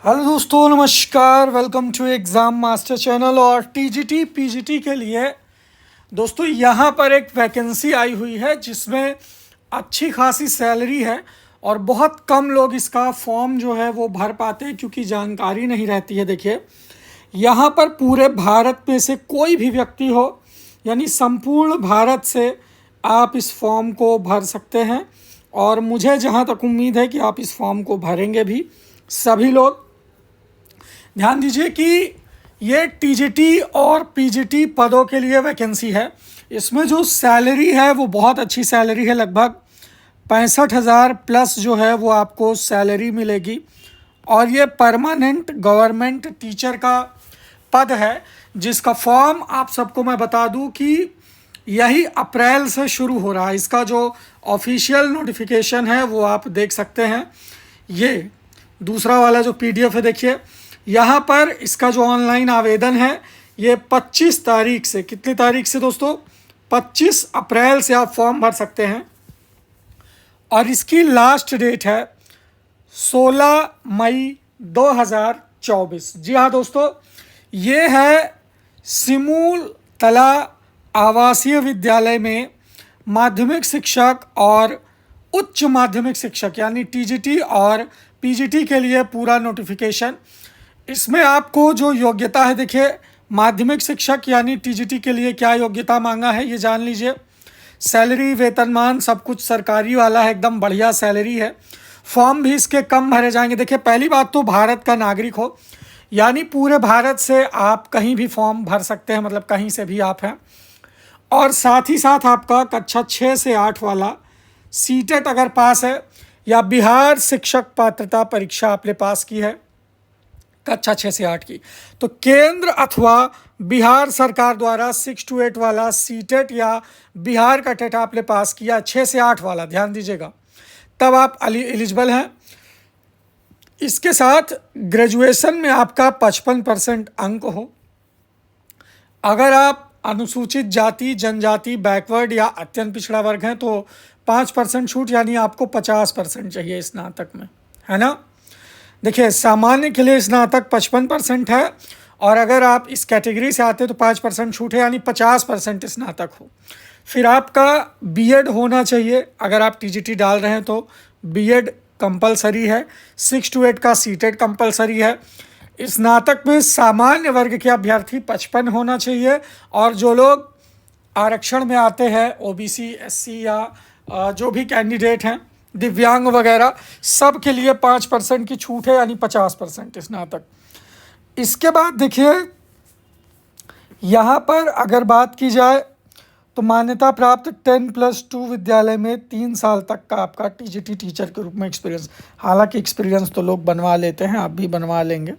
Hello दोस्तों, नमस्कार। Welcome to exam master channel. और टीजीटी पीजीटी के लिए दोस्तों यहाँ पर एक वैकेंसी आई हुई है जिसमें अच्छी खासी सैलरी है और बहुत कम लोग इसका फॉर्म जो है वो भर पाते हैं क्योंकि जानकारी नहीं रहती है। देखिए, यहाँ पर पूरे भारत में से कोई भी व्यक्ति हो, यानी संपूर्ण भारत से आप इस फॉर्म को भर सकते हैं। और मुझे जहाँ तक उम्मीद है कि आप इस फॉर्म को भरेंगे भी सभी लोग। ध्यान दीजिए कि ये टीजीटी और पीजीटी पदों के लिए वैकेंसी है। इसमें जो सैलरी है वो बहुत अच्छी सैलरी है, लगभग 65,000 प्लस जो है वो आपको सैलरी मिलेगी। और ये परमानेंट गवर्नमेंट टीचर का पद है जिसका फॉर्म आप सबको मैं बता दूं कि यही अप्रैल से शुरू हो रहा है। इसका जो ऑफिशियल नोटिफिकेशन है वो आप देख सकते हैं। ये दूसरा वाला जो पीडीएफ है, देखिए यहाँ पर इसका जो ऑनलाइन आवेदन है ये 25 तारीख से, कितनी तारीख से दोस्तों, 25 अप्रैल से आप फॉर्म भर सकते हैं। और इसकी लास्ट डेट है 16 मई 2024। जी हाँ दोस्तों, ये है सिमूल तला आवासीय विद्यालय में माध्यमिक शिक्षक और उच्च माध्यमिक शिक्षक यानी टीजीटी और पीजीटी के लिए पूरा नोटिफिकेशन। इसमें आपको जो योग्यता है, देखिए माध्यमिक शिक्षक यानी टीजीटी के लिए क्या योग्यता मांगा है ये जान लीजिए। सैलरी, वेतनमान सब कुछ सरकारी वाला है, एकदम बढ़िया सैलरी है। फॉर्म भी इसके कम भरे जाएंगे। देखिए, पहली बात तो भारत का नागरिक हो, यानी पूरे भारत से आप कहीं भी फॉर्म भर सकते हैं, मतलब कहीं से भी आप हैं। और साथ ही साथ आपका कक्षा 6 से 8 वाला सीटेट अगर पास है या बिहार शिक्षक पात्रता परीक्षा आपने पास की है कक्षा 6 से 8 की, तो केंद्र अथवा बिहार सरकार द्वारा 6 to 8 वाला सीटेट या बिहार का टेट आपने पास किया 6 से 8 वाला, ध्यान दीजिएगा, तब आप एलिजिबल हैं। इसके साथ ग्रेजुएशन में आपका 55% अंक हो। अगर आप अनुसूचित जाति, जनजाति, बैकवर्ड या अत्यंत पिछड़ा वर्ग हैं तो 5% छूट, यानी आपको 50% चाहिए स्नातक में, है ना। देखिए, सामान्य के लिए स्नातक 55% है और अगर आप इस कैटेगरी से आते हैं तो 5% छूट है, यानी 50% स्नातक हो। फिर आपका बीएड होना चाहिए। अगर आप टीजीटी डाल रहे हैं तो बीएड कंपलसरी है। 6 to 8 का सीटेट कंपलसरी है। स्नातक में सामान्य वर्ग के अभ्यर्थी 55 होना चाहिए। और जो लोग आरक्षण में आते हैं, ओबीसी, एससी या जो भी कैंडिडेट हैं, दिव्यांग वगैरह, सब के लिए 5% की छूट है, यानी 50% स्नातक। इसके बाद देखिए, यहाँ पर अगर बात की जाए तो मान्यता प्राप्त 10+2 विद्यालय में 3 साल तक का आपका टीजीटी टीचर के रूप में एक्सपीरियंस। हालांकि एक्सपीरियंस तो लोग बनवा लेते हैं, आप भी बनवा लेंगे।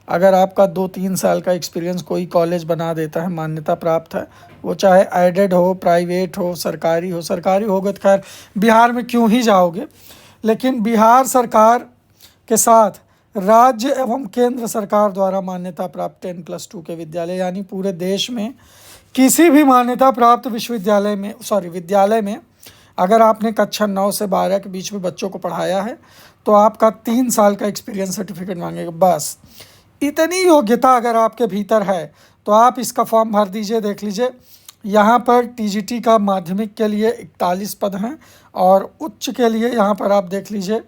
अगर आपका 2-3 साल का एक्सपीरियंस कोई कॉलेज बना देता है, मान्यता प्राप्त है, वो चाहे एडेड हो, प्राइवेट हो, सरकारी हो। सरकारी होगा तो खैर बिहार में क्यों ही जाओगे, लेकिन बिहार सरकार के साथ राज्य एवं केंद्र सरकार द्वारा मान्यता प्राप्त 10+2 के विद्यालय, यानी पूरे देश में किसी भी मान्यता प्राप्त विश्वविद्यालय में, विद्यालय में अगर आपने कक्षा 9 से 12 के बीच में बच्चों को पढ़ाया है तो आपका 3 साल का एक्सपीरियंस सर्टिफिकेट मांगेगा। बस इतनी योग्यता अगर आपके भीतर है तो आप इसका फॉर्म भर दीजिए। देख लीजिए, यहाँ पर टीजीटी का माध्यमिक के लिए 41 पद हैं और उच्च के लिए यहाँ पर आप देख लीजिए,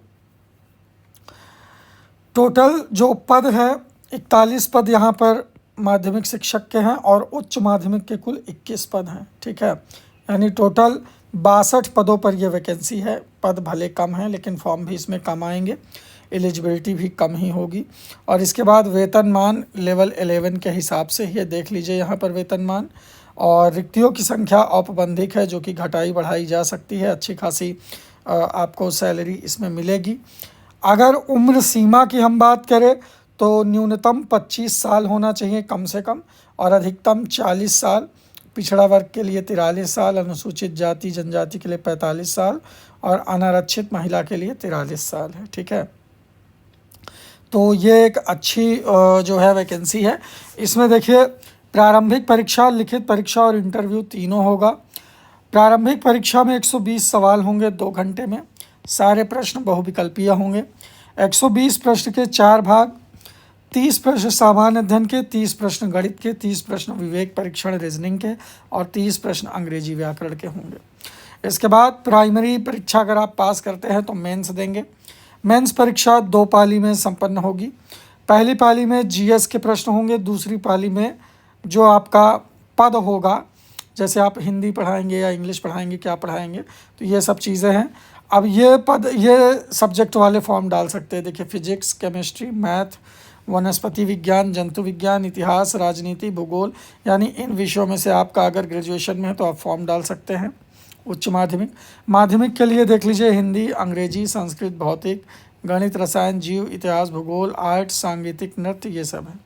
टोटल जो पद है 41 पद यहाँ पर माध्यमिक शिक्षक के हैं और उच्च माध्यमिक के कुल 21 पद हैं। ठीक है, यानी टोटल 62 पदों पर यह वैकेंसी है। पद भले कम हैं लेकिन फॉर्म भी इसमें कम आएंगे, एलिजिबिलिटी भी कम ही होगी। और इसके बाद वेतनमान लेवल 11 के हिसाब से ये देख लीजिए यहाँ पर वेतनमान। और रिक्तियों की संख्या औपबंधिक है, जो कि घटाई बढ़ाई जा सकती है। अच्छी खासी आपको सैलरी इसमें मिलेगी। अगर उम्र सीमा की हम बात करें तो न्यूनतम 25 साल होना चाहिए कम से कम, और अधिकतम 40 साल। पिछड़ा वर्ग के लिए 43 साल, अनुसूचित जाति जनजाति के लिए 45 साल और अनारक्षित महिला के लिए 43 साल है। ठीक है, तो ये एक अच्छी जो है वैकेंसी है। इसमें देखिए, प्रारंभिक परीक्षा, लिखित परीक्षा और इंटरव्यू तीनों होगा। प्रारंभिक परीक्षा में 120 सवाल होंगे 2 घंटे में। सारे प्रश्न बहुविकल्पीय होंगे। 120 प्रश्न के 4 भाग, 30 प्रश्न सामान्य अध्ययन के, 30 प्रश्न गणित के, 30 प्रश्न विवेक परीक्षण रीजनिंग के और 30 प्रश्न अंग्रेजी व्याकरण के होंगे। इसके बाद प्राइमरी परीक्षा अगर आप पास करते हैं तो मेंस देंगे। मेंस परीक्षा 2 पाली में संपन्न होगी। पहली पाली में जीएस के प्रश्न होंगे, दूसरी पाली में जो आपका पद होगा, जैसे आप हिंदी पढ़ाएंगे या इंग्लिश पढ़ाएंगे, क्या पढ़ाएंगे, तो ये सब चीज़ें हैं। अब ये सब्जेक्ट वाले फॉर्म डाल सकते हैं। देखिए फिजिक्स, केमिस्ट्री, मैथ, वनस्पति विज्ञान, जंतु विज्ञान, इतिहास, राजनीति, भूगोल, यानी इन विषयों में से आपका अगर ग्रेजुएशन में है तो आप फॉर्म डाल सकते हैं। उच्च माध्यमिक के लिए देख लीजिए हिंदी, अंग्रेजी, संस्कृत, भौतिक, गणित, रसायन, जीव, इतिहास, भूगोल, आर्ट, सांगीतिक, नृत्य, ये सब है।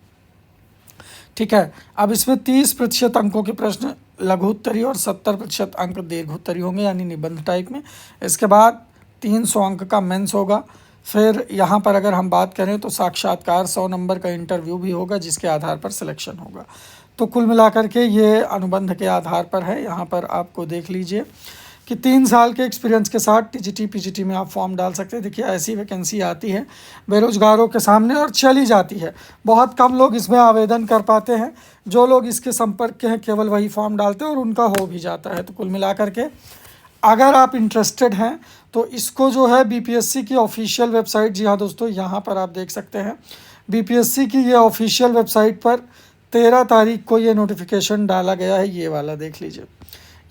ठीक है। अब इसमें 30% अंकों के प्रश्न लघु उत्तरी और 70% अंक दीर्घ उत्तरी होंगे, यानी निबंध टाइप में। इसके बाद 300 अंक का मेंस होगा। फिर यहाँ पर अगर हम बात करें तो साक्षात्कार 100 नंबर का इंटरव्यू भी होगा, जिसके आधार पर सिलेक्शन होगा। तो कुल मिलाकर के ये अनुबंध के आधार पर है। यहाँ पर आपको देख लीजिए कि 3 साल के एक्सपीरियंस के साथ टीजीटी पीजीटी में आप फॉर्म डाल सकते हैं। देखिए ऐसी वैकेंसी आती है बेरोजगारों के सामने और चली जाती है। बहुत कम लोग इसमें आवेदन कर पाते हैं। जो लोग इसके संपर्क के हैं केवल वही फॉर्म डालते हैं और उनका हो भी जाता है। तो कुल मिलाकर के अगर आप इंटरेस्टेड हैं तो इसको जो है बीपीएससी की ऑफिशियल वेबसाइट, जी हाँ दोस्तों यहाँ पर आप देख सकते हैं बीपीएससी की ये ऑफिशियल वेबसाइट पर 13 तारीख को ये नोटिफिकेशन डाला गया है। ये वाला देख लीजिए,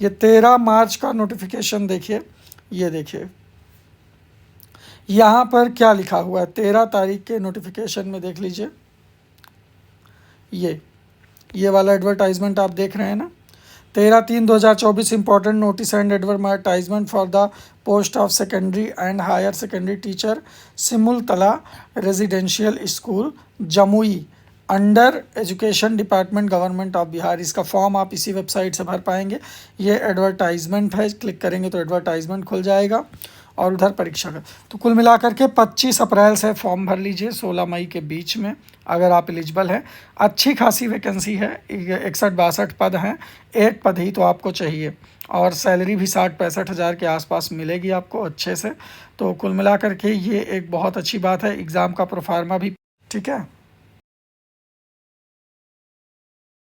ये 13 मार्च का नोटिफिकेशन देखिए। ये देखिए यहाँ पर क्या लिखा हुआ है 13 तारीख के नोटिफिकेशन में, देख लीजिए ये वाला एडवर्टाइजमेंट आप देख रहे हैं ना। 13/3/2024 important notice and advertisement for the post of secondary and higher secondary teacher Simultala residential school Jamui under education department government of Bihar. इसका फॉर्म आप इसी वेबसाइट से भर पाएंगे। ये एडवर्टाइजमेंट है, क्लिक करेंगे तो एडवर्टाइजमेंट खुल जाएगा और उधर परीक्षा का। तो कुल मिलाकर के 25 अप्रैल से फॉर्म भर लीजिए 16 मई के बीच में, अगर आप एलिजिबल हैं। अच्छी खासी वैकेंसी है, 61-62 पद हैं, एक पद ही तो आपको चाहिए और सैलरी भी 60-65 हज़ार के आसपास मिलेगी आपको अच्छे से। तो कुल मिलाकर के ये एक बहुत अच्छी बात है। एग्ज़ाम का प्रोफार्मा भी ठीक है।